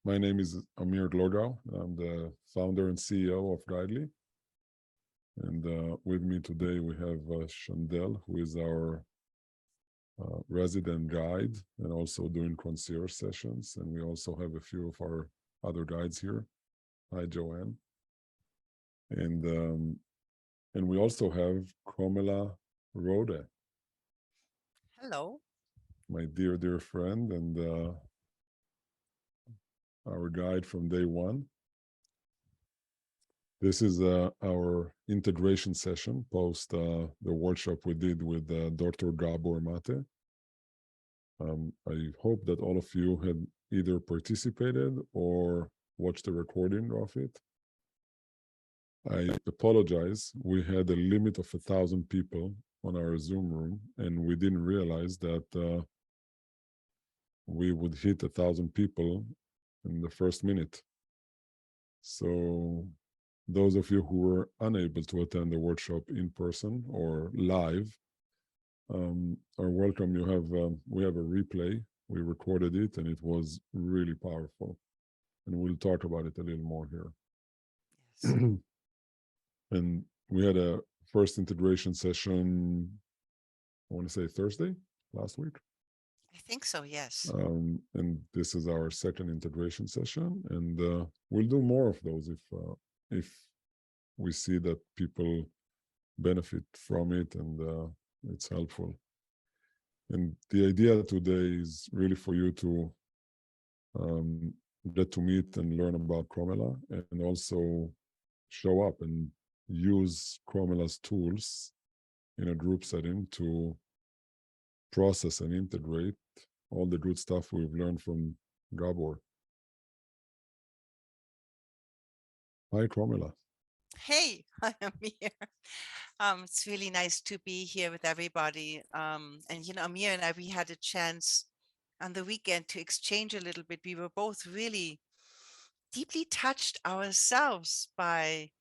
My name is Amir Glogau. I'm the founder and CEO of Guidely. And with me today, we have Chandel, who is our resident guide and also doing concierge sessions. And we also have a few of our other guides here. Hi, Joanne. And we also have Komala Rohde, Hello. my dear friend and our guide from day one. This is our integration session post the workshop we did with Dr. Gabor Mate. I hope that all of you had either participated or watched the recording of it. I apologize. We had a limit of 1,000 people on our Zoom room, and we didn't realize that we would hit 1,000 people in the first minute. So those of you who were unable to attend the workshop in person or live are welcome. We have a replay. We recorded it, and it was really powerful. And we'll talk about it a little more here. Yes. And we had a first integration session, I want to say Thursday last week. I think so, yes. And this is our second integration session, and we'll do more of those if we see that people benefit from it and it's helpful. And the idea today is really for you to get to meet and learn about Komala and also show up and use Komala's tools in a group setting to process and integrate all the good stuff we've learned from Gabor. Hi, Komala. Hey, I am here. It's really nice to be here with everybody. And Amir and I, we had a chance on the weekend to exchange a little bit. We were both really deeply touched ourselves by,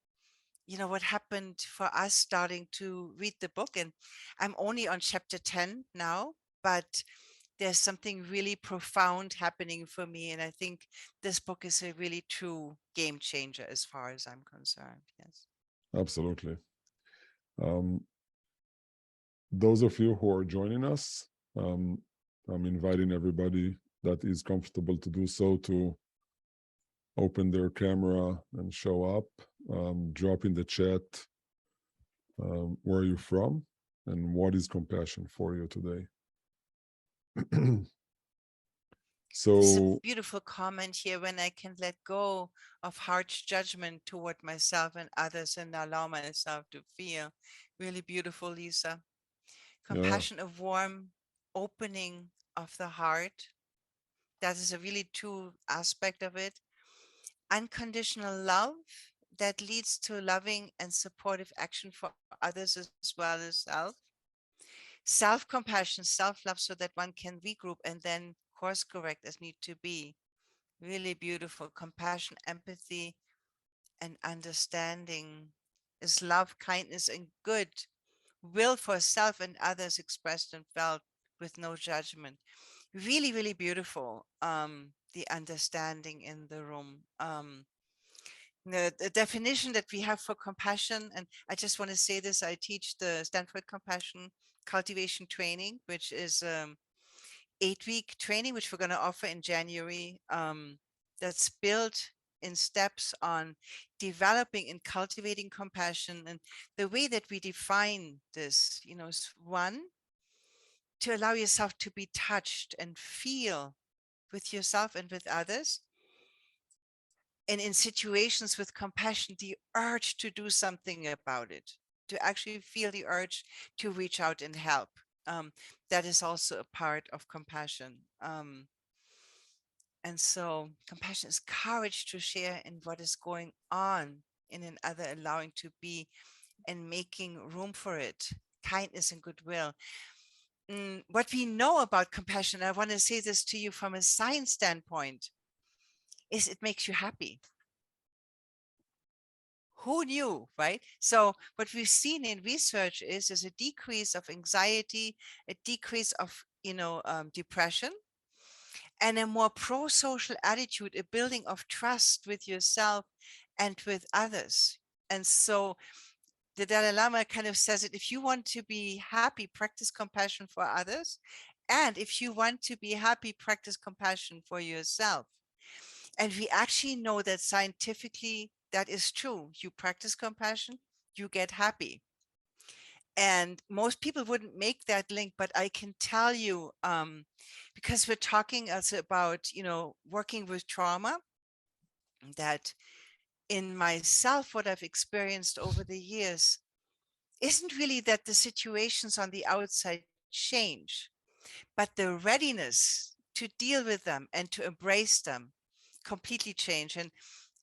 what happened for us starting to read the book. And I'm only on chapter 10 now, but there's something really profound happening for me. And I think this book is a really true game changer as far as I'm concerned. Yes. Absolutely. Um, those of you who are joining us, I'm inviting everybody that is comfortable to do so to open their camera and show up, drop in the chat where you're from and what is compassion for you today. This is a So, beautiful comment here: when I can let go of harsh judgment toward myself and others and allow myself to feel. Really beautiful, Lisa. yeah, Compassion, a warm opening of the heart. That is a really true aspect of it. Unconditional love that leads to loving and supportive action for others as well as self. Self-compassion, self-love, so that one can regroup and then course correct as need to be. Really beautiful. Compassion, empathy, and understanding is love, kindness, and good will for self and others expressed and felt with no judgment. Really, really beautiful. The understanding in the room. The definition that we have for compassion, and I just want to say this: I teach the Stanford Compassion Cultivation Training, which is 8-week training, which we're going to offer in January. That's built in steps on developing and cultivating compassion. And the way that we define this, is one, to allow yourself to be touched and feel with yourself and with others. And in situations with compassion, the urge to do something about it, to actually feel the urge to reach out and help. That is also a part of compassion. And so compassion is courage to share in what is going on in another, allowing to be and making room for it. Kindness and goodwill. What we know about compassion, I want to say this to you from a science standpoint, is it makes you happy. Who knew, right? So what we've seen in research is a decrease of anxiety, a decrease of depression, and a more pro-social attitude, a building of trust with yourself and with others. And so the Dalai Lama kind of says it, if you want to be happy, practice compassion for others. And if you want to be happy, practice compassion for yourself. And we actually know that scientifically that is true. You practice compassion, you get happy. And most people wouldn't make that link, but I can tell you, because we're talking also about, working with trauma, that in myself, what I've experienced over the years isn't really that the situations on the outside change, but the readiness to deal with them and to embrace them completely change. And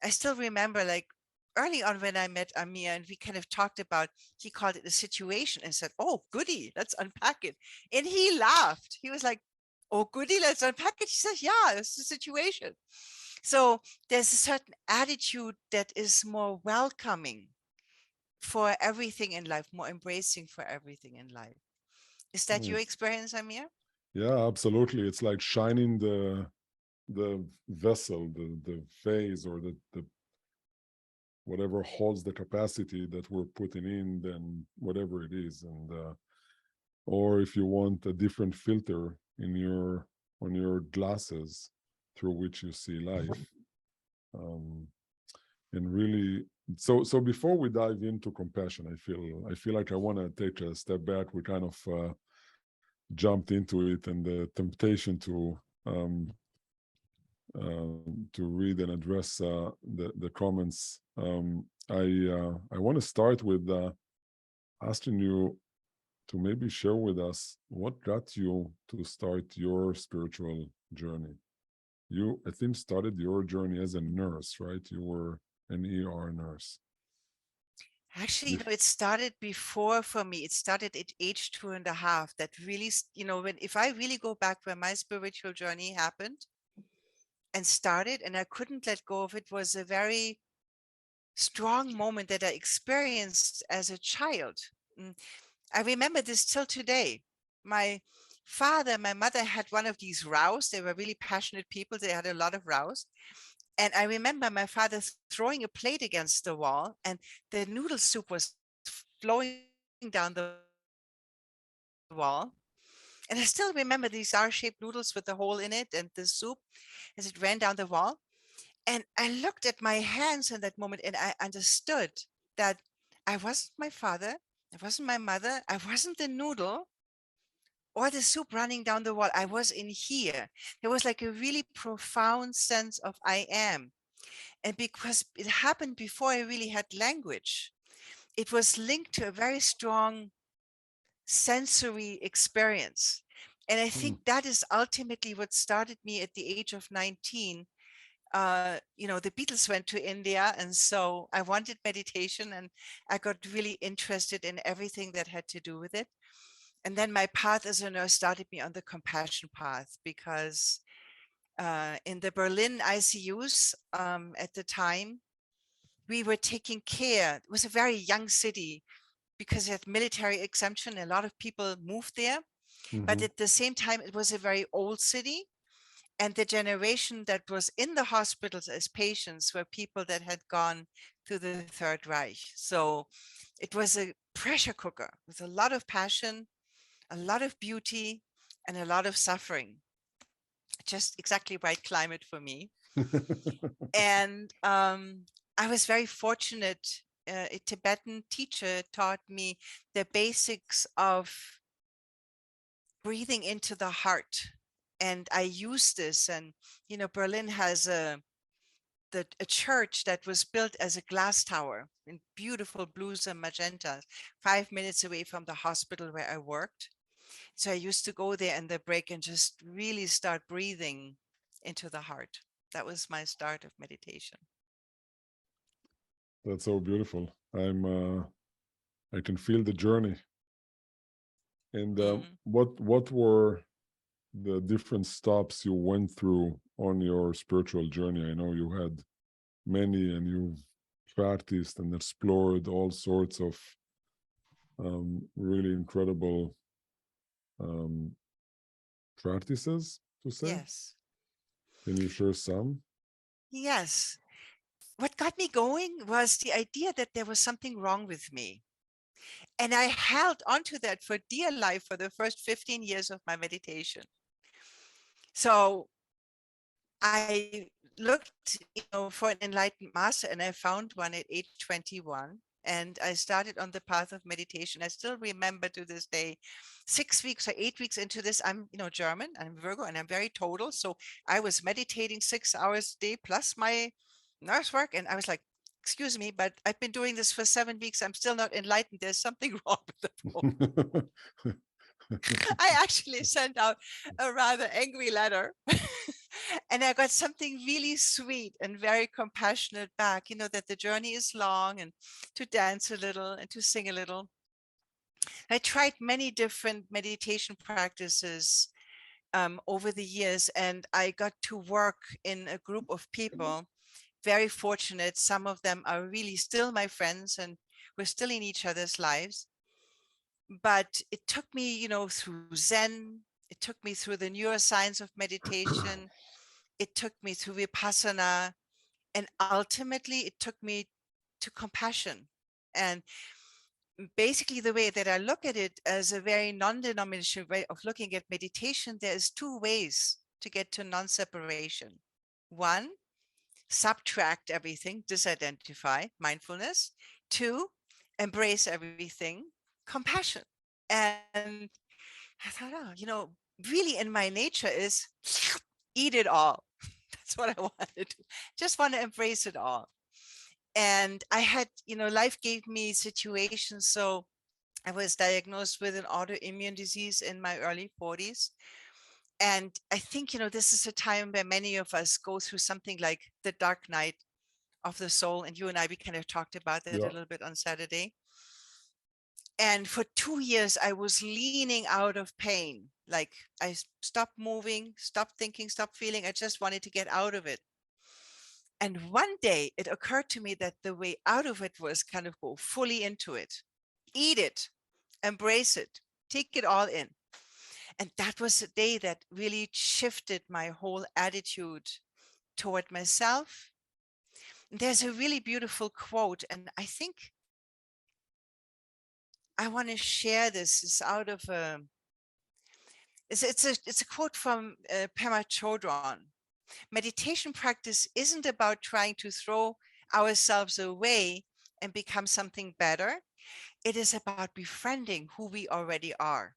I still remember, like, early on when I met Amir and we kind of talked about, he called it a situation and said, "Oh, goody, let's unpack it." And he laughed. He was like, "Oh, goody, let's unpack it." He says, "Yeah, it's a situation." So there's a certain attitude that is more welcoming for everything in life, more embracing for everything in life. Is that your Nice. experience, Amir? Yeah, absolutely. It's like shining the vessel, the vase, or the whatever holds the capacity that we're putting in, then whatever it is, and or if you want a different filter in your on your glasses through which you see life, um, and really. So before we dive into compassion, I feel like I want to take a step back. We kind of jumped into it, and the temptation to read and address the comments. I want to start with asking you to maybe share with us what got you to start your spiritual journey. You, I think, started your journey as a nurse, right? You were an ER nurse. Actually, it started before for me. It started at age 2.5. That really, when if I really go back where my spiritual journey happened and started, and I couldn't let go of it, was a very strong moment that I experienced as a child. Mm, I remember this till today. My father, my mother had one of these rows. They were really passionate people. They had a lot of rows. And I remember my father throwing a plate against the wall, and the noodle soup was flowing down the wall. And I still remember these R-shaped noodles with the hole in it and the soup as it ran down the wall. And I looked at my hands in that moment and I understood that I wasn't my father, I wasn't my mother, I wasn't the noodle or the soup running down the wall. I was in here. There was like a really profound sense of I am. And because it happened before I really had language, it was linked to a very strong sensory experience. And I Mm. think that is ultimately what started me at the age of 19. The Beatles went to India, and so I wanted meditation, and I got really interested in everything that had to do with it. And then my path as a nurse started me on the compassion path, because in the Berlin ICUs at the time, we were taking care. It was a very young city because it had military exemption. A lot of people moved there, but Mhm. at the same time, it was a very old city. And the generation that was in the hospitals as patients were people that had gone through the Third Reich. So it was a pressure cooker with a lot of passion, a lot of beauty, and a lot of suffering. Just exactly right climate for me. And I was very fortunate. A Tibetan teacher taught me the basics of breathing into the heart. And I use this. And, Berlin has a church that was built as a glass tower in beautiful blues and magentas, 5 minutes away from the hospital where I worked. So I used to go there in the break and just really start breathing into the heart. That was my start of meditation. That's so beautiful. I can feel the journey. And Mm. what were the different stops you went through on your spiritual journey? I know you had many, and you've practiced and explored all sorts of really incredible um, practices, to say. Yes. Can you share some? Yes. What got me going was the idea that there was something wrong with me. And I held onto that for dear life for the first 15 years of my meditation. So I looked, for an enlightened master, and I found one at age 21. And I started on the path of meditation. I still remember to this day, 6 weeks or 8 weeks into this, I'm, German, I'm Virgo, and I'm very total. So I was meditating 6 hours a day plus my nurse work. And I was like, excuse me, but I've been doing this for 7 weeks. I'm still not enlightened. There's something wrong with the program. I actually sent out a rather angry letter. And I got something really sweet and very compassionate back, that the journey is long and to dance a little and to sing a little. I tried many different meditation practices over the years, and I got to work in a group of people. Very fortunate. Some of them are really still my friends, and we're still in each other's lives. But it took me, through Zen. It took me through the neuroscience of meditation. It took me through Vipassana. And ultimately, it took me to compassion. And basically, the way that I look at it as a very non-denominational way of looking at meditation, there's two ways to get to non-separation. One, subtract everything, disidentify, mindfulness. Two, embrace everything, compassion. And I thought, really in my nature is eat it all. That's what I want to do. Just want to embrace it all. And I had, life gave me situations. So I was diagnosed with an autoimmune disease in my early 40s. And I think, this is a time where many of us go through something like the dark night of the soul. And you and I, we kind of talked about that a Yeah. little bit on Saturday. And for 2 years, I was leaning out of pain. Like I stopped moving, stopped thinking, stopped feeling. I just wanted to get out of it. And one day it occurred to me that the way out of it was kind of go fully into it, eat it, embrace it, take it all in. And that was a day that really shifted my whole attitude toward myself. There's a really beautiful quote, and I think I want to share this. It's out of it's a quote from Pema Chodron. Meditation practice isn't about trying to throw ourselves away and become something better. It is about befriending who we already are.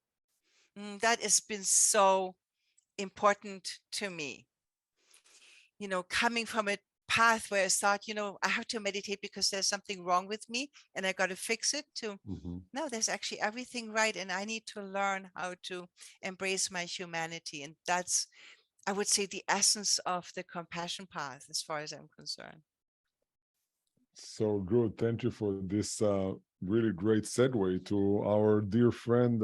That has been so important to me. Coming from a path where I thought, I have to meditate because there's something wrong with me and I got to fix it, to Mhm. no, there's actually everything right. And I need to learn how to embrace my humanity. And that's, I would say, the essence of the compassion path, as far as I'm concerned. So good. Thank you for this really great segue to our dear friend,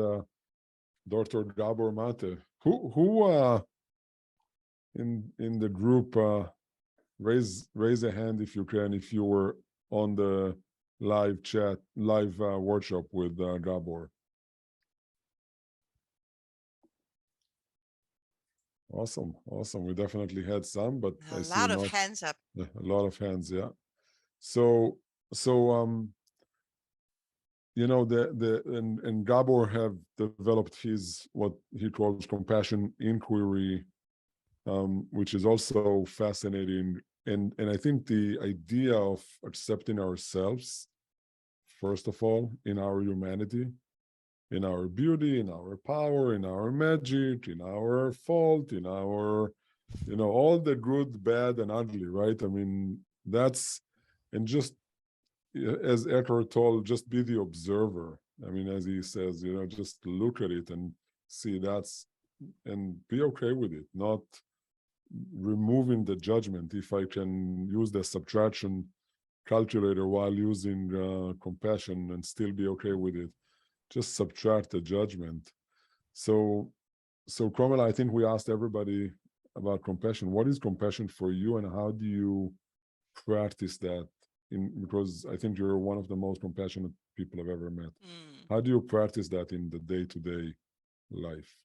Dr. Gabor Mate. Who in the group, raise a hand if you can, if you were on the live chat, live workshop with Gabor. Awesome, awesome. We definitely had some, but A I see lot of not hands up. a lot of hands. Yeah. So and Gabor have developed his what he calls compassion inquiry, which is also fascinating. And I think the idea of accepting ourselves, first of all, in our humanity, in our beauty, in our power, in our magic, in our fault, in our, all the good, bad, and ugly, right? I mean, and just as Eckhart told, just be the observer. I mean, as he says, just look at it and see and be okay with it, not removing the judgment. If I can use the subtraction calculator while using compassion and still be okay with it, just subtract the judgment. So Komala, I think we asked everybody about compassion. What is compassion for you, and how do you practice that? Because I think you're one of the most compassionate people I've ever met. Mm. How do you practice that in the day-to-day life?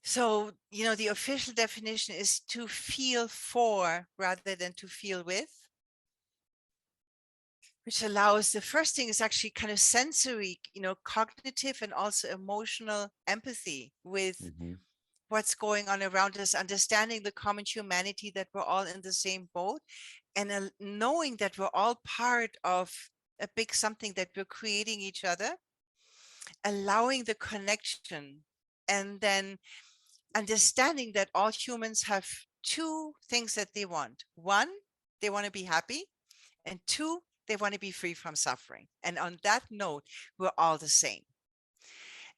So, the official definition is to feel for rather than to feel with, which allows the first thing is actually kind of sensory, cognitive and also emotional empathy with Hmm. what's going on around us, understanding the common humanity that we're all in the same boat, and knowing that we're all part of a big something that we're creating each other, allowing the connection, and then understanding that all humans have two things that they want. One, they want to be happy, and two, they want to be free from suffering. And on that note, we're all the same.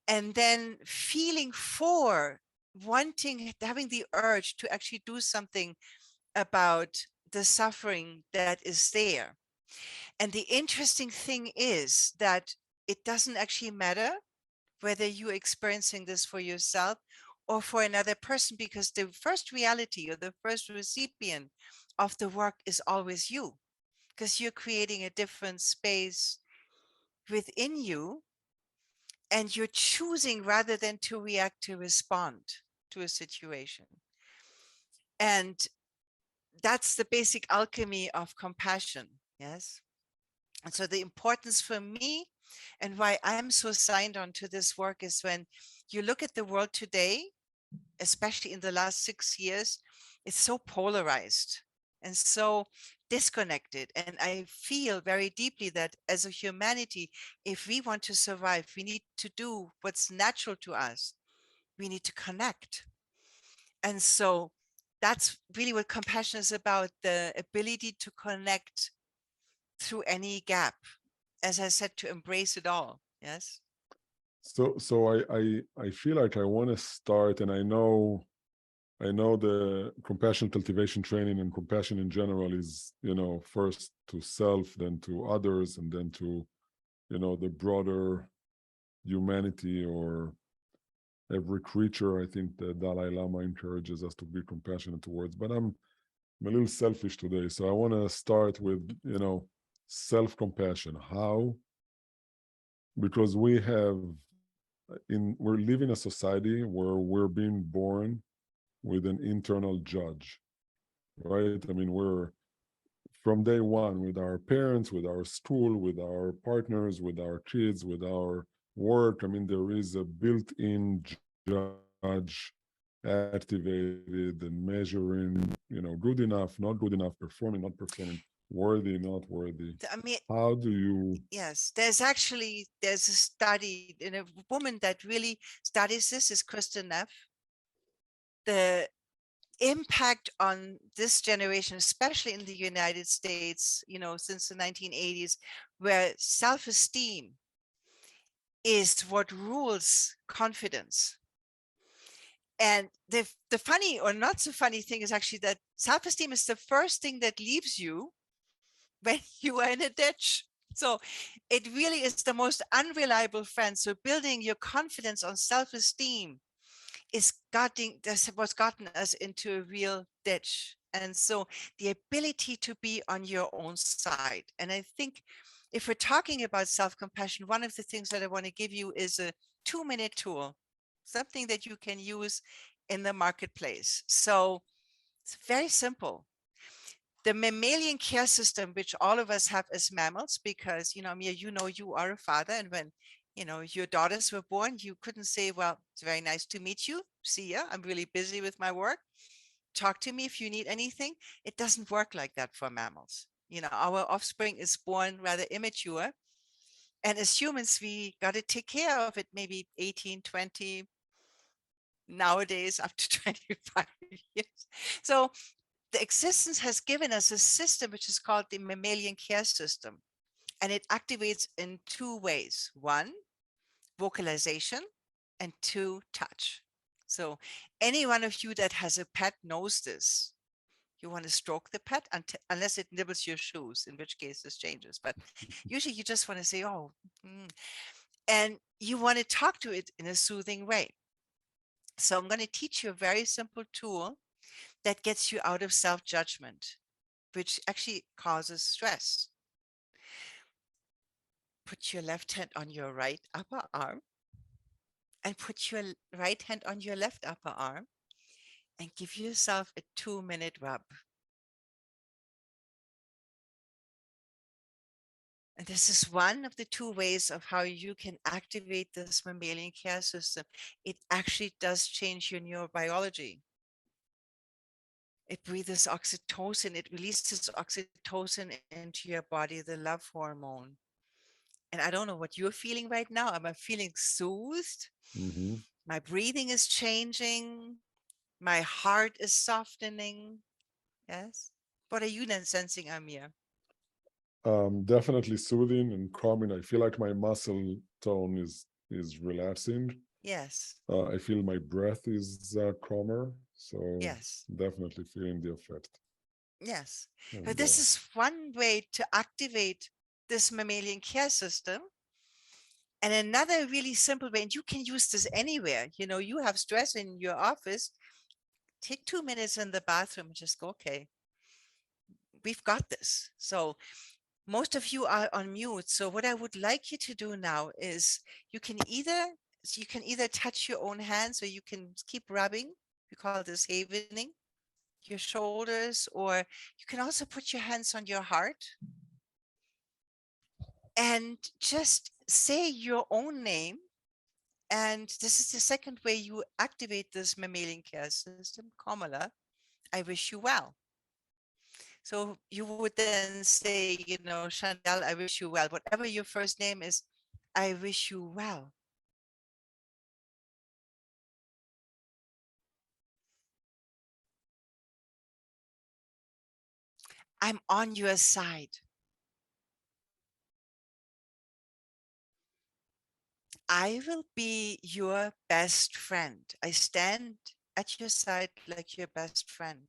And then feeling for wanting, having the urge to actually do something about the suffering that is there. And the interesting thing is that it doesn't actually matter whether you're experiencing this for yourself or for another person, because the first reality or the first recipient of the work is always you, because you're creating a different space within you, and you're choosing rather than to react, to respond to a situation. And that's the basic alchemy of compassion. Yes. And so the importance for me and why I'm so signed on to this work is when you look at the world today, especially in the last 6 years, it's so polarized and so disconnected. And I feel very deeply that as a humanity, if we want to survive, we need to do what's natural to us. We need to connect. And so that's really what compassion is about, the ability to connect through any gap. As I said, to embrace it all. Yes. So I feel like I want to start, and I know the compassion cultivation training and compassion in general is, first to self, then to others, and then to, the broader humanity or every creature. I think the Dalai Lama encourages us to be compassionate towards. But I'm a little selfish today, so I want to start with, self-compassion. How? Because we're living in a society where we're being born with an internal judge, right? I mean, we're from day one with our parents, with our school, with our partners, with our kids, with our work. I mean, there is a built-in judge activated and measuring, good enough, not good enough, performing, not performing, worthy, not worthy. I mean, How do you? yes, there's a study, and a woman that really studies this is Kristen Neff. The impact on this generation, especially in the United States, since the 1980s, where self-esteem is what rules confidence. And the funny or not so funny thing is actually that self-esteem is the first thing that leaves you when you are in a ditch. So it really is the most unreliable friend. So building your confidence on self-esteem is that's what's gotten us into a real ditch. And so the ability to be on your own side. And I think if we're talking about self-compassion, one of the things that I want to give you is a 2-minute tool, something that you can use in the marketplace. So it's very simple. The mammalian care system, which all of us have as mammals, because, Amir, you are a father. And when, your daughters were born, you couldn't say, well, it's very nice to meet you. See ya. I'm really busy with my work. Talk to me if you need anything. It doesn't work like that for mammals. Our offspring is born rather immature. And as humans, we got to take care of it maybe 18, 20, nowadays up to 25 years. So the existence has given us a system which is called the mammalian care system. And it activates in two ways. One, vocalization, and two, touch. So any one of you that has a pet knows this. You want to stroke the pet unless it nibbles your shoes, in which case this changes. But usually you just want to say, oh, and you want to talk to it in a soothing way. So I'm going to teach you a very simple tool that gets you out of self-judgment, which actually causes stress. Put your left hand on your right upper arm and put your right hand on your left upper arm and give yourself a 2-minute rub. And this is one of the 2 ways of how you can activate this mammalian care system. It actually does change your neurobiology. It breathes oxytocin, it releases oxytocin into your body, the love hormone. And I don't know what you're feeling right now. Am I feeling soothed? Mm-hmm. My breathing is changing. My heart is softening. Yes. What are you then sensing, Amir? Definitely soothing and calming. I feel like my muscle tone is relaxing. Yes. I feel my breath is calmer. So Yes. definitely feeling the effect. Yes. But And this is one way to activate this mammalian care system. And another really simple way, and you can use this anywhere. You have stress in your office, take 2 minutes in the bathroom and just go, okay, we've got this. So most of you are on mute. So what I would like you to do now is you can either touch your own hands or you can keep rubbing. We call this havening, your shoulders, or you can also put your hands on your heart and just say your own name. And this is the second way you activate this mammalian care system, Komala. I wish you well. So you would then say, Chantal, I wish you well. Whatever your first name is, I wish you well. I'm on your side. I will be your best friend. I stand at your side like your best friend,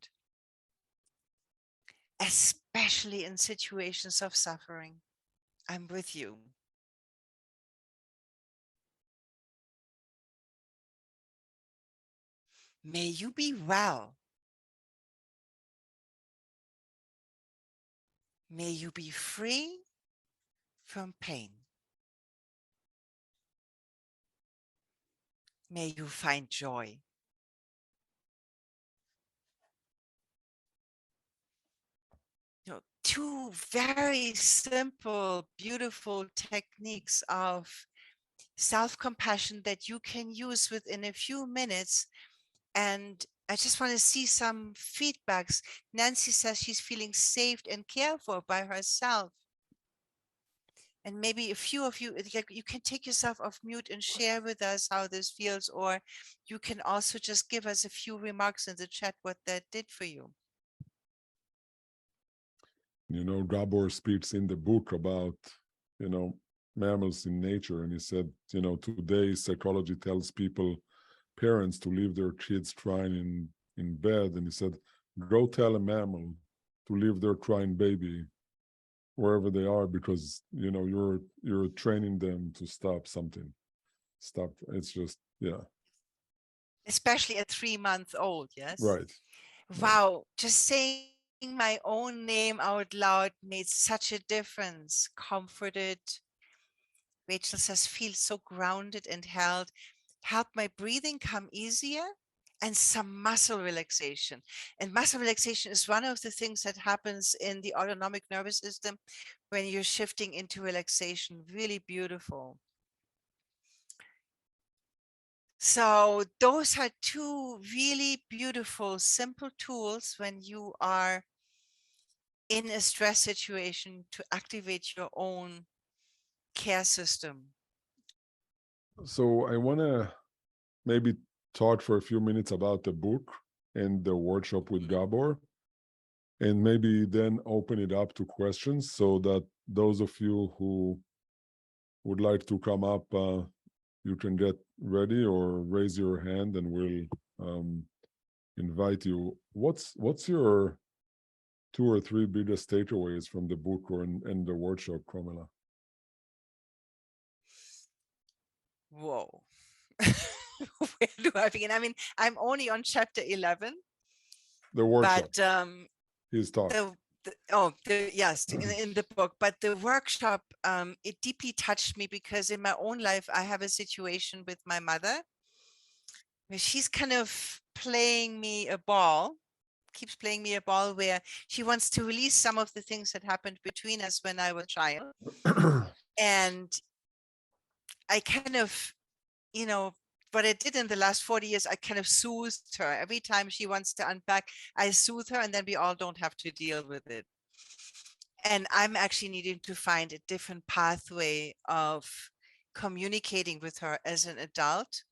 especially in situations of suffering. I'm with you. May you be well. May you be free from pain. May you find joy. Two very simple, beautiful techniques of self-compassion that you can use within a few minutes. And I just want to see some feedbacks. Nancy says she's feeling safe and cared for by herself. And maybe a few of you, you can take yourself off mute and share with us how this feels, or you can also just give us a few remarks in the chat what that did for you. Gabor speaks in the book about, mammals in nature. And he said, today psychology tells people, parents, to leave their kids crying in bed. And he said, go tell a mammal to leave their crying baby wherever they are, because you're training them to stop something. Stop. It's just, yeah. Especially a 3-month-old, yes? Right. Wow, just saying my own name out loud made such a difference. Comforted. Rachel says, feel so grounded and held. Help my breathing come easier, and some muscle relaxation. And muscle relaxation is one of the things that happens in the autonomic nervous system when you're shifting into relaxation. Really beautiful. So those are 2 really beautiful, simple tools when you are in a stress situation to activate your own care system. So I want to maybe talk for a few minutes about the book and the workshop with Gabor, and maybe then open it up to questions so that those of you who would like to come up, you can get ready or raise your hand and we'll invite you. What's your 2 or 3 biggest takeaways from the book or in the workshop, Komala? Whoa. Where do I begin? I mean, I'm only on chapter 11. The workshop. But His talk. Yes, in the book, but the workshop, it deeply touched me because in my own life, I have a situation with my mother where she's kind of playing me a ball, keeps playing me a ball where she wants to release some of the things that happened between us when I was a child. And I kind of, you know, what I did in the last 40 years, I kind of soothed her. Every time she wants to unpack, I soothe her, and then we all don't have to deal with it. And I'm actually needing to find a different pathway of communicating with her as an adult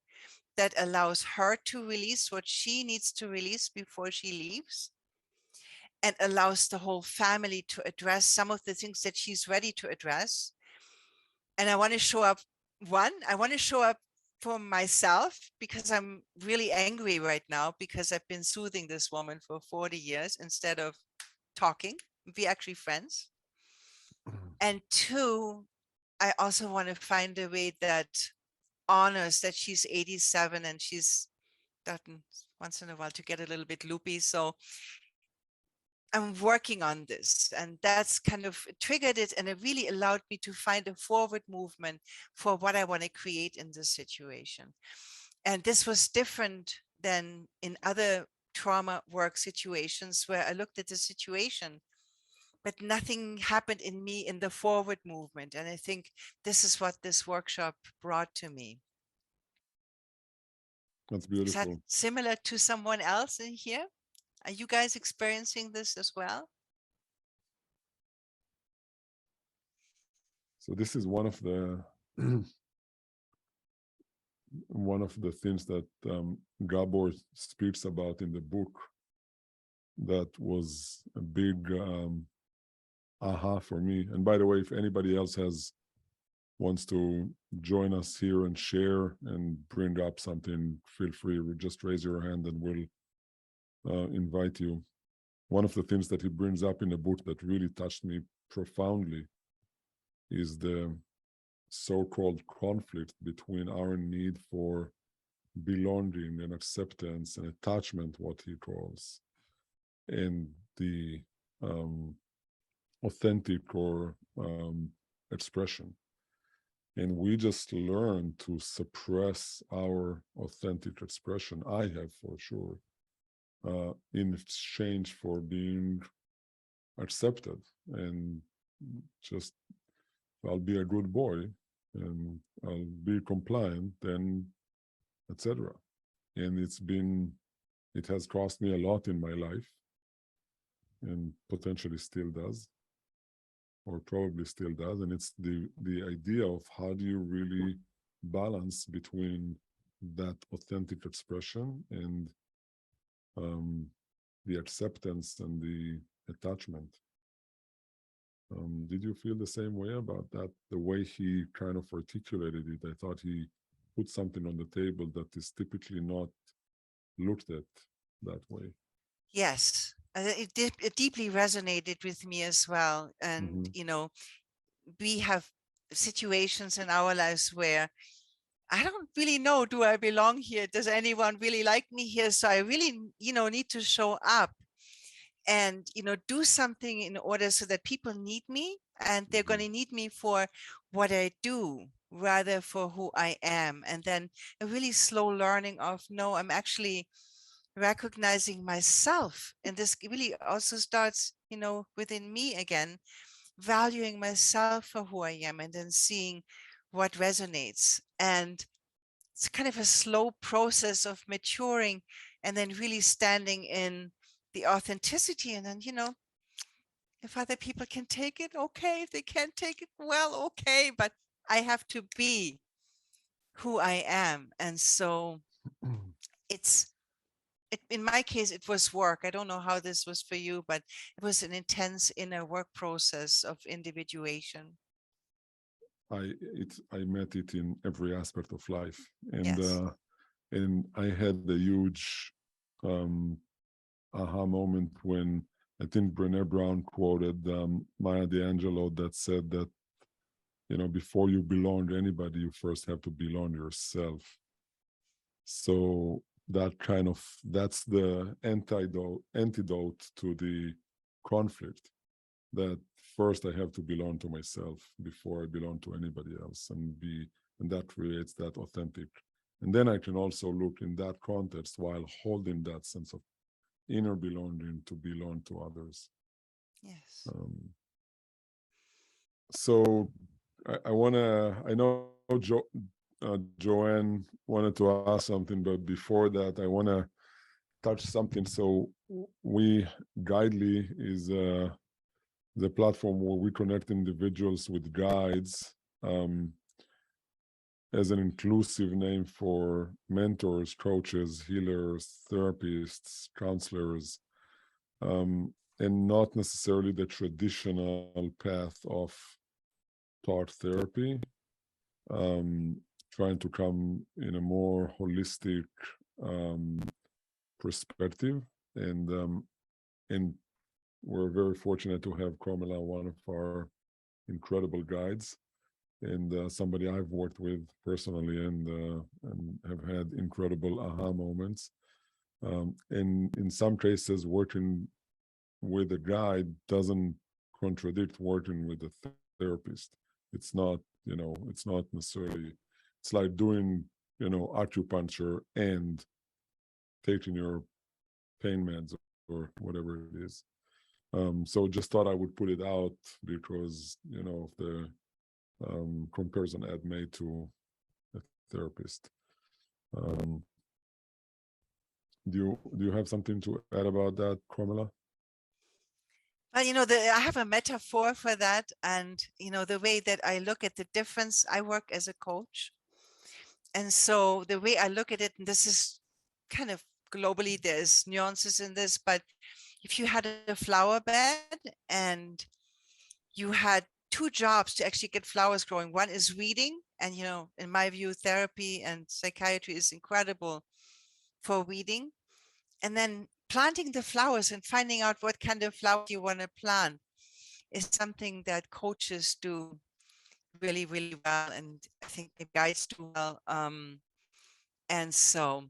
that allows her to release what she needs to release before she leaves, and allows the whole family to address some of the things that she's ready to address. And I want to show up. I want to show up for myself because I'm really angry right now because I've been soothing this woman for 40 years instead of talking. Be actually friends. And two, I also want to find a way that honors that she's 87 and she's gotten once in a while to get a little bit loopy. So I'm working on this, and that's kind of triggered it, and it really allowed me to find a forward movement for what I want to create in this situation. And this was different than in other trauma work situations where I looked at the situation, but nothing happened in me in the forward movement. And I think this is what this workshop brought to me. That's Is that beautiful. similar to someone else in here? Are you guys experiencing this as well? So this is one of the one of the things that Gabor speaks about in the book that was a big aha for me. And by the way, if anybody else wants to join us here and share and bring up something, feel free. Just raise your hand and we'll invite you. One of the things that he brings up in the book that really touched me profoundly is the so-called conflict between our need for belonging and acceptance and attachment, what he calls, and the authentic or expression. And we just learn to suppress our authentic expression. I have for sure, in exchange for being accepted, and just I'll be a good boy and I'll be compliant, then etc. And it has cost me a lot in my life, and potentially still does, or probably still does. And it's the idea of how do you really balance between that authentic expression and the acceptance and the attachment. Did you feel the same way about that? The way he kind of articulated it, I thought he put something on the table that is typically not looked at that way. Yes, it deeply resonated with me as well. And, Mm-hmm. We have situations in our lives where I don't really know, do I belong here? Does anyone really like me here? So I really, need to show up and, do something in order so that people need me, and they're going to need me for what I do rather for who I am. And then a really slow learning of, no, I'm actually recognizing myself. And this really also starts, within me again, valuing myself for who I am, and then seeing what resonates. And it's kind of a slow process of maturing and then really standing in the authenticity. And then, if other people can take it, okay. If they can't take it, well, okay. But I have to be who I am. And so it's, in my case, it was work. I don't know how this was for you, but it was an intense inner work process of individuation. I met it in every aspect of life, Yes. and I had a huge aha moment when I think Brené Brown quoted Maya Angelou that said that, before you belong to anybody, you first have to belong to yourself. So that's the antidote to the conflict. that first I have to belong to myself before I belong to anybody else, and that creates that authentic. And then I can also look in that context while holding that sense of inner belonging to belong to others. Yes. So I know Joanne wanted to ask something, but before that, I want to touch something. So Guidely is the platform where we connect individuals with guides, as an inclusive name for mentors, coaches, healers, therapists, counselors, and not necessarily the traditional path of talk therapy, trying to come in a more holistic um, perspective. And we're very fortunate to have Komala, one of our incredible guides, and somebody I've worked with personally, and have had incredible aha moments. And in some cases, working with a guide doesn't contradict working with a therapist. It's not, it's not necessarily. It's like doing, acupuncture and taking your pain meds or whatever it is. So just thought I would put it out because, of the comparison Ed made to a therapist. Um, do you have something to add about that, Komala? Well, I have a metaphor for that. And, the way that I look at the difference, I work as a coach. And so the way I look at it, and this is kind of globally, there's nuances in this, but if you had a flower bed and you had two jobs to actually get flowers growing, one is weeding. And, in my view, therapy and psychiatry is incredible for weeding. And then planting the flowers and finding out what kind of flowers you want to plant is something that coaches do really, really well. And I think the guides do well. And so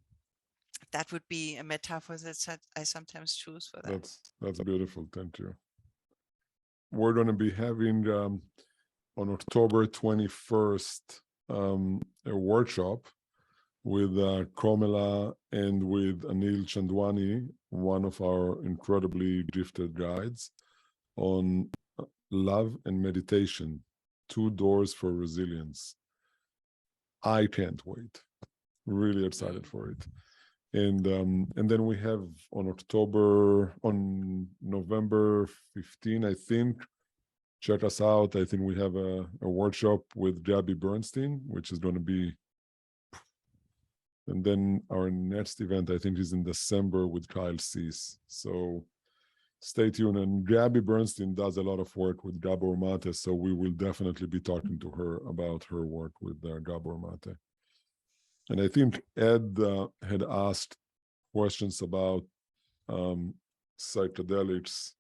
that would be a metaphor that I sometimes choose for that. That's beautiful. Thank you. We're going to be having on October 21st a workshop with Komala and with Anil Chandwani, one of our incredibly gifted guides, on love and meditation, 2 doors for resilience. I can't wait. Really excited for it. And then we have on November 15, I think. Check us out. I think we have a workshop with Gabby Bernstein, which is going to be. And then our next event, I think, is in December with Kyle Cease. So stay tuned. And Gabby Bernstein does a lot of work with Gabor Mate, so we will definitely be talking to her about her work with Gabor Mate. And I think Ed had asked questions about psychedelics.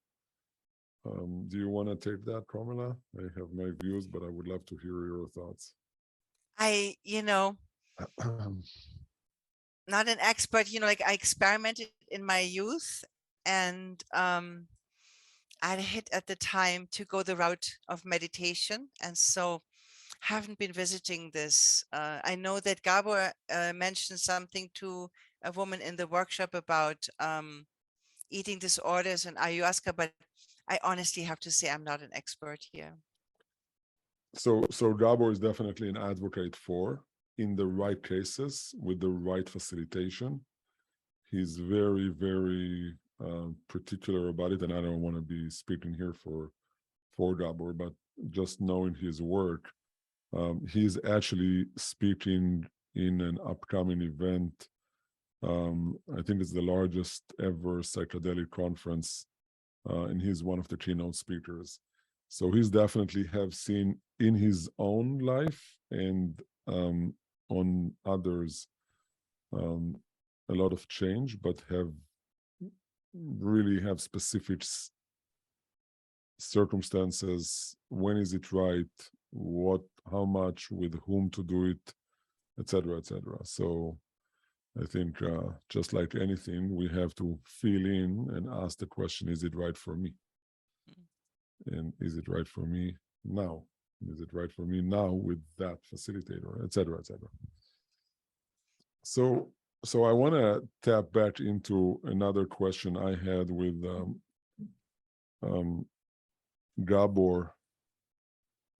Do you want to take that, Komala? I have my views, but I would love to hear your thoughts. Not an expert, like I experimented in my youth, and I hit at the time to go the route of meditation. And so haven't been visiting this. I know that Gabor mentioned something to a woman in the workshop about eating disorders and ayahuasca, but I honestly have to say I'm not an expert here. So Gabor is definitely an advocate for, in the right cases with the right facilitation. He's very, very particular about it, and I don't want to be speaking here for Gabor, but just knowing his work, he's actually speaking in an upcoming event. I think it's the largest ever psychedelic conference, and he's one of the keynote speakers. So he's definitely have seen in his own life and on others a lot of change, but really have specific circumstances. When is it right? What, how much, with whom to do it, etc., etc. So I think just like anything, we have to feel in and ask the question, is it right for me? And is it right for me now? Is it right for me now with that facilitator, et cetera, et cetera? So, so I want to tap back into another question I had with um, Gabor,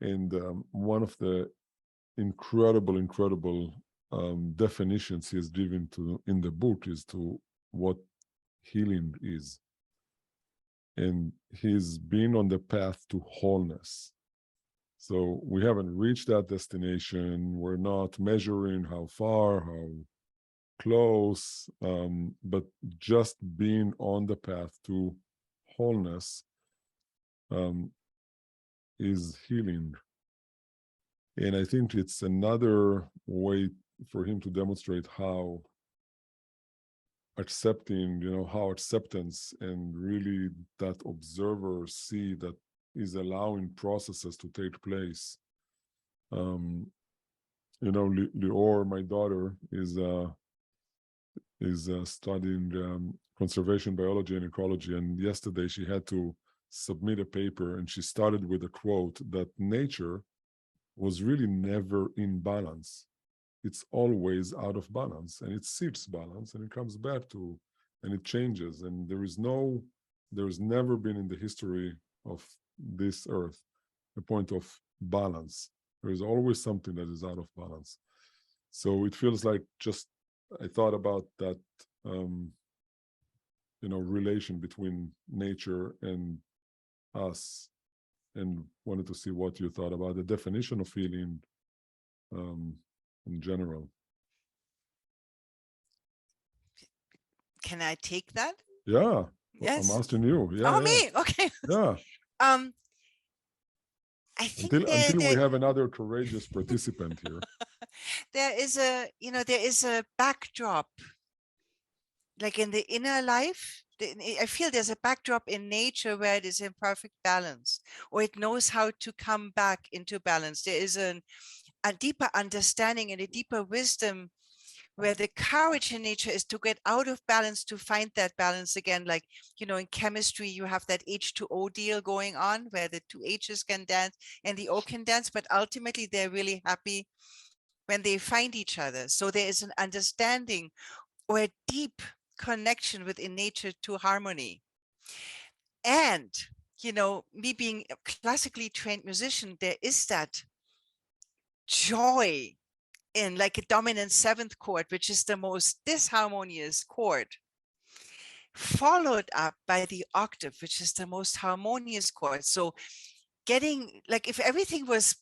and one of the incredible definitions he has given to in the book is to what healing is, and he's been on the path to wholeness. So we haven't reached that destination. We're not measuring how far, how close, but just being on the path to wholeness is healing. And I think it's another way for him to demonstrate how accepting, how acceptance and really that observer see that is allowing processes to take place. Lior, my daughter, is studying conservation biology and ecology, and yesterday she had to submit a paper, and she started with a quote that nature was really never in balance. It's always out of balance, and it seeks balance, and it comes back to, and it changes. And there's never been in the history of this earth a point of balance. There is always something that is out of balance. So it feels like I thought about that, relation between nature and us, and wanted to see what you thought about the definition of healing in general. Can I take that? Yeah, I'm Yes. asking you. Oh, Yeah, me. Okay. yeah. I think Until we have another courageous participant here. there is a backdrop, like in the inner life. I feel there's a backdrop in nature where it is in perfect balance, or it knows how to come back into balance. There is a deeper understanding and a deeper wisdom where the courage in nature is to get out of balance, to find that balance again. Like, in chemistry, you have that H2O deal going on where the two H's can dance and the O can dance, but ultimately they're really happy when they find each other. So there is an understanding or a deep connection within nature to harmony. And, me being a classically trained musician, there is that joy in like a dominant seventh chord, which is the most disharmonious chord, followed up by the octave, which is the most harmonious chord. So getting, like, if everything was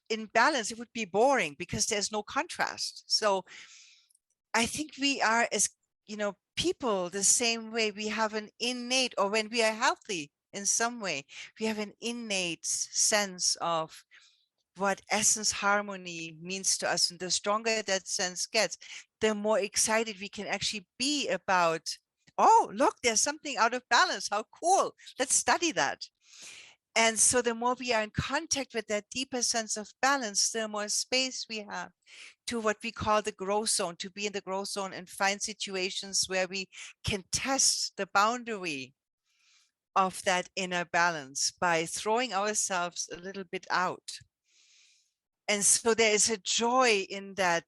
in balance, it would be boring because there's no contrast. So I think we are, as people, the same way. We have an innate, or when we are healthy in some way, we have an innate sense of what essence harmony means to us. And the stronger that sense gets, the more excited we can actually be about, oh, look, there's something out of balance. How cool. Let's study that. And so the more we are in contact with that deeper sense of balance, the more space we have to what we call the growth zone, to be in the growth zone and find situations where we can test the boundary of that inner balance by throwing ourselves a little bit out. And so there is a joy in that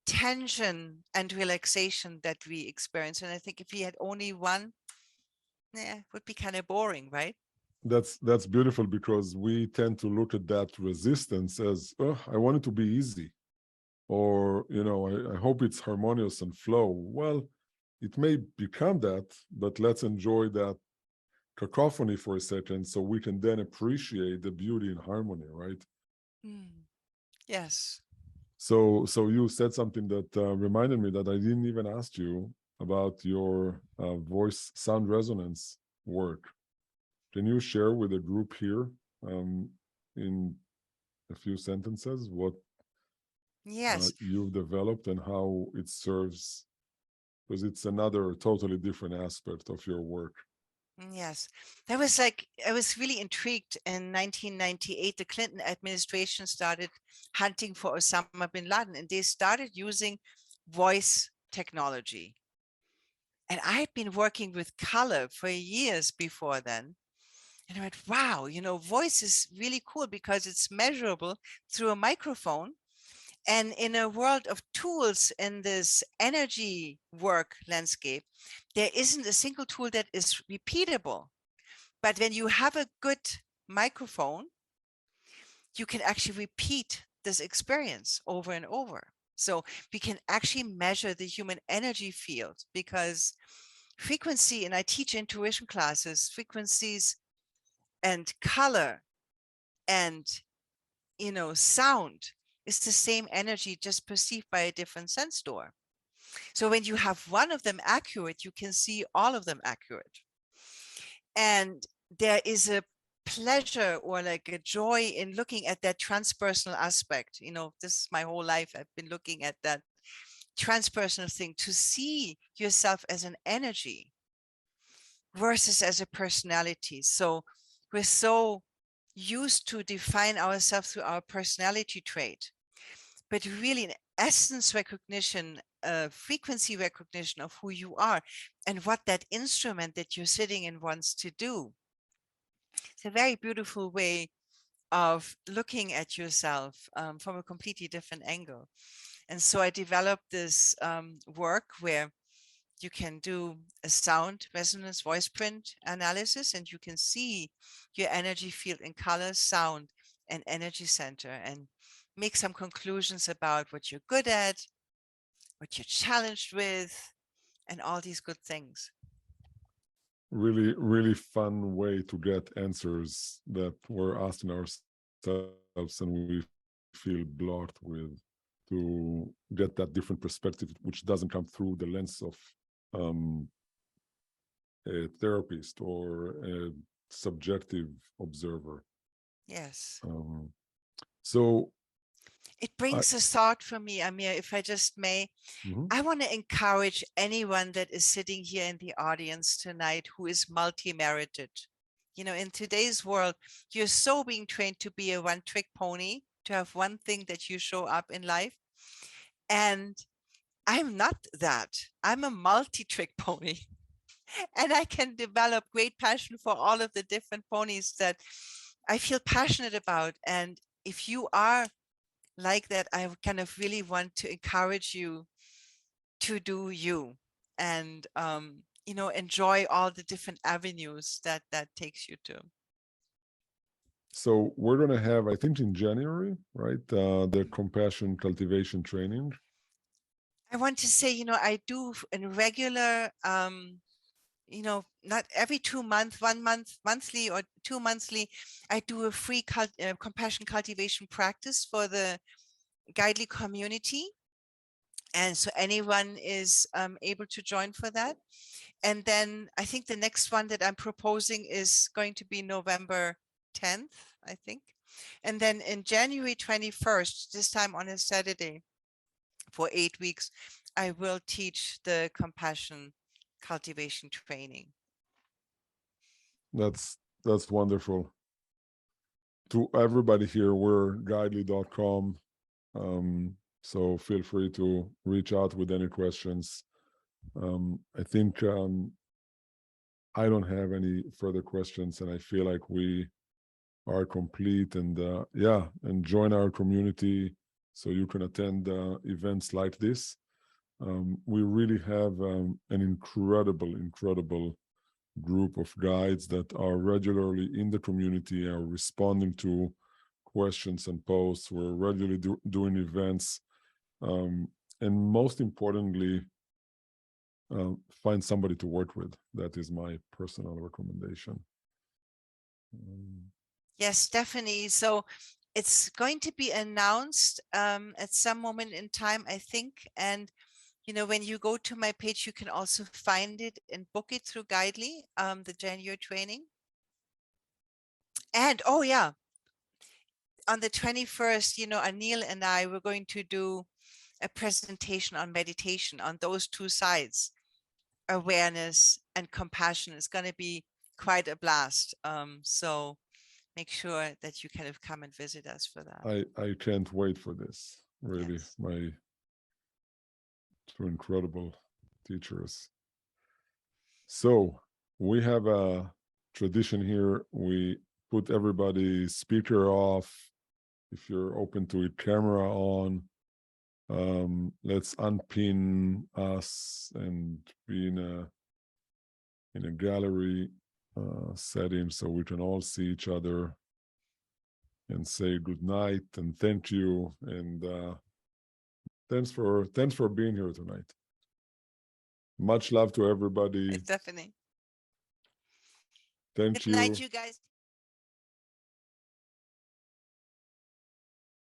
tension and relaxation that we experience. And I think if we had only one, it would be kind of boring, right? That's beautiful, because we tend to look at that resistance as, oh, I want it to be easy, or I hope it's harmonious and flow. Well, it may become that, but let's enjoy that cacophony for a second, so we can then appreciate the beauty and harmony, right? Yes. So you said something that reminded me that I didn't even ask you about your voice sound resonance work. Can you share with the group here in a few sentences what Yes. you've developed and how it serves? Because it's another totally different aspect of your work. Yes, I was really intrigued. In 1998, the Clinton administration started hunting for Osama bin Laden, and they started using voice technology. And I had been working with color for years before then. And I went, wow, voice is really cool because it's measurable through a microphone. And in a world of tools in this energy work landscape, there isn't a single tool that is repeatable. But when you have a good microphone, you can actually repeat this experience over and over. So we can actually measure the human energy field because frequency, and I teach intuition classes, frequencies and color and sound is the same energy, just perceived by a different sense door. So when you have one of them accurate, you can see all of them accurate. And there is a pleasure or like a joy in looking at that transpersonal aspect. This is my whole life. I've been looking at that transpersonal thing, to see yourself as an energy versus as a personality. So we're so used to define ourselves through our personality trait, but really an essence recognition, frequency recognition of who you are and what that instrument that you're sitting in wants to do. It's a very beautiful way of looking at yourself from a completely different angle. And so I developed this work where you can do a sound resonance voice print analysis, and you can see your energy field in color, sound, and energy center, and make some conclusions about what you're good at, what you're challenged with, and all these good things. Really, really fun way to get answers that we're asking ourselves and we feel blocked with, to get that different perspective, which doesn't come through the lens of um, a therapist or a subjective observer. Yes. So It I, brings a thought for me, Amir, if I just may. mhm. I want to encourage anyone that is sitting here in the audience tonight who is multi-merited. In today's world, you're so being trained to be a one-trick pony, to have one thing that you show up in life. And I'm not that. I'm a multi-trick pony. And I can develop great passion for all of the different ponies that I feel passionate about. And if you are like that, I kind of really want to encourage you to do you and enjoy all the different avenues that takes you to. So we're going to have, I think in January, right, the compassion cultivation training. I want to say, I do in regular, not every 2 months, 1 month, monthly or 2 monthly, I do a free compassion cultivation practice for the Guidely community. And so anyone is able to join for that. And then I think the next one that I'm proposing is going to be November 10th, I think. And then in January 21st, this time on a Saturday, for 8 weeks, I will teach the compassion cultivation training. That's wonderful. To everybody here, we're guidely.com. So feel free to reach out with any questions. I think I don't have any further questions, and I feel like we are complete. And and join our community so you can attend events like this. We really have an incredible group of guides that are regularly in the community, are responding to questions and posts. We're regularly doing events. And most importantly, find somebody to work with. That is my personal recommendation. Yes, definitely. So it's going to be announced at some moment in time, I think. And, when you go to my page, you can also find it and book it through Guidely, the January training. And, oh yeah, on the 21st, Anil and I were going to do a presentation on meditation on those two sides, awareness and compassion. Is going to be quite a blast. So make sure that you kind of come and visit us for that. I can't wait for this. Really, Yes. my two incredible teachers. So we have a tradition here. We put everybody's speaker off. If you're open to it, camera on. Let's unpin us and be in a gallery setting so we can all see each other and say good night and thank you, and thanks for being here tonight. Much love to everybody. Definitely. Thank Good night, you. you guys.